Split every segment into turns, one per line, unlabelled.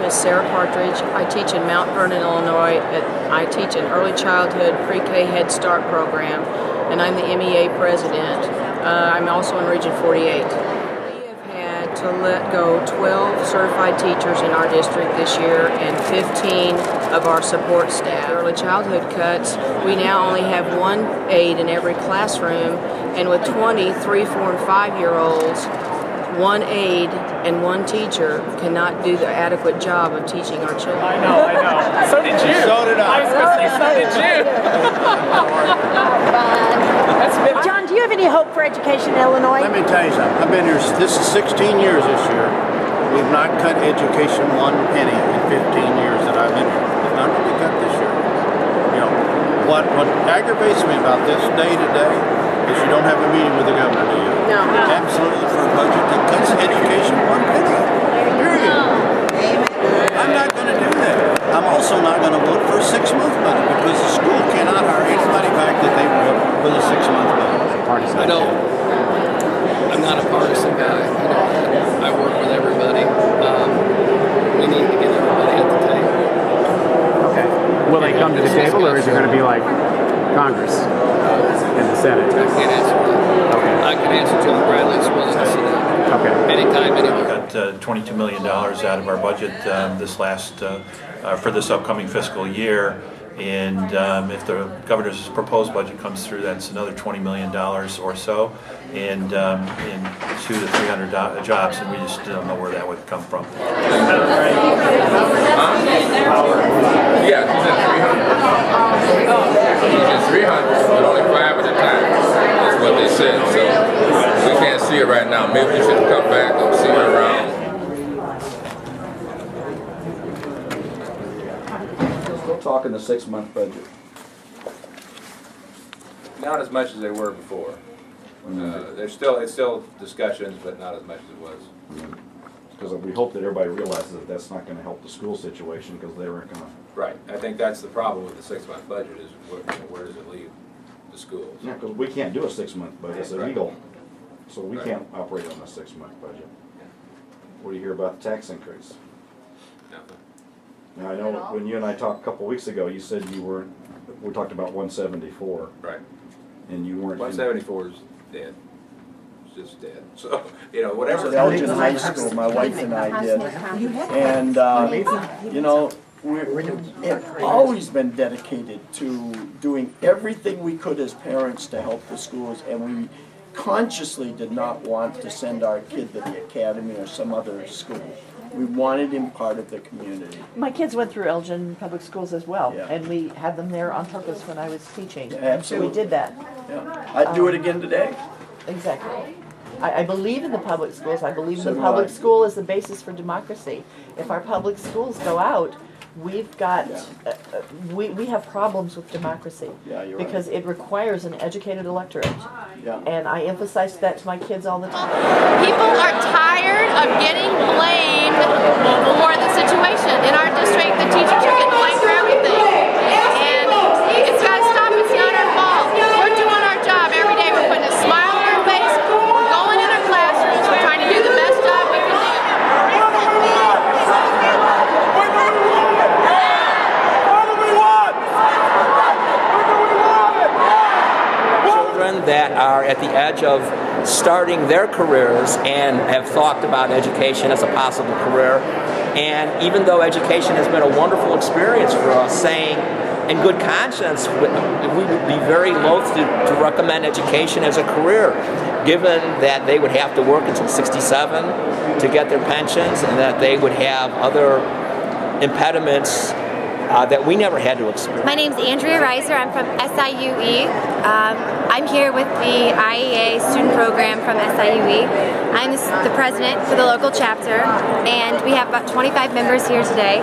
is Sarah Partridge. I teach in Mount Vernon, Illinois. I teach an early childhood pre-K Head Start program, and I'm the MEA president. I'm also in Region 48. To let go 12 certified teachers in our district this year and 15 of our support staff. Early childhood cuts, we now only have one aide in every classroom, and with 20 3, 4, and 5-year-olds, one aide and one teacher cannot do the adequate job of teaching our children.
I know. So did you.
So did I.
I was going to say, so did you.
John, do you have any hope for education in Illinois?
Let me tell you something. I've been here, this is 16 years this year. We've not cut education one penny in 15 years that I've been here. It's not going to be cut this year. You know, what aggravates me about this day to day is you don't have a meeting with the governor, do you?
No.
Absolutely, for a budget that cuts education one penny. Period. I'm not going to do that. I'm also not going to vote for a 6-month budget because the school cannot hire anybody back that they will with a 6-month budget.
I'm not a partisan guy. You know, I work with everybody. We need to get everybody at the table.
Okay. Will they come to the table, or is it going to be like Congress and the Senate?
I can't answer that.
Okay.
I can answer John Bradley's willing to sit down.
Okay.
Anytime, anywhere.
Got $22 million out of our budget for this upcoming fiscal year, and if the governor's proposed budget comes through, that's another $20 million or so, and 200 to 300 jobs, and we just don't know where that would come from.
Yeah, he's in 300, but only 5 at a time. That's what they said, so we can't see it right now. Maybe we should come back and see it around.
Still talking the 6-month budget.
Not as much as they were before. It's still discussions, but not as much as it was.
Because we hope that everybody realizes that that's not going to help the school situation because they weren't going to.
Right. I think that's the problem with the 6-month budget is where does it leave the schools?
Yeah, because we can't do a 6-month budget. It's
Right.
illegal. So we
Right.
can't operate on a 6-month budget. What do you hear about the tax increase?
Nothing.
Now, I know when you and I talked a couple weeks ago, you said we talked about 174.
Right.
And you weren't.
174 is dead. It's just dead. So, you know, whatever.
Elgin High School, my wife and I did. And, you know, we've always been dedicated to doing everything we could as parents to help the schools, and we consciously did not want to send our kid to the academy or some other school. We wanted him part of the community.
My kids went through Elgin Public Schools as well,
Yeah.
and we had them there on purpose when I was teaching.
Yeah,
So
absolutely.
we did that.
Yeah. I'd do it again today.
Exactly. I believe in the public schools. I believe
So
the
do
public
I.
school is the basis for democracy. If our public schools go out, we've got, we have problems with democracy.
Yeah, you're right.
Because it requires an educated electorate.
Yeah.
And I emphasize that to my kids all the time.
People are tired of getting blamed for the situation. In our district, the teachers are getting blamed for everything. And it's got to stop. It's not our fault. We're doing our job every day. We're putting a smile on our face. We're going in our classrooms. We're trying to do the best job we can do.
Children that are at the edge of starting their careers and have thought about education as a possible career. And even though education has been a wonderful experience for us, saying in good conscience, we would be very loath to recommend education as a career, given that they would have to work until 67 to get their pensions and that they would have other impediments that we never had to experience.
My name's Andrea Reiser. I'm from SIUE. I'm here with the IEA student program from SIUE. I'm the president for the local chapter, and we have about 25 members here today.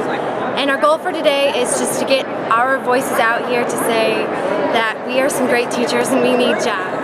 And our goal for today is just to get our voices out here to say that we are some great teachers and we need jobs.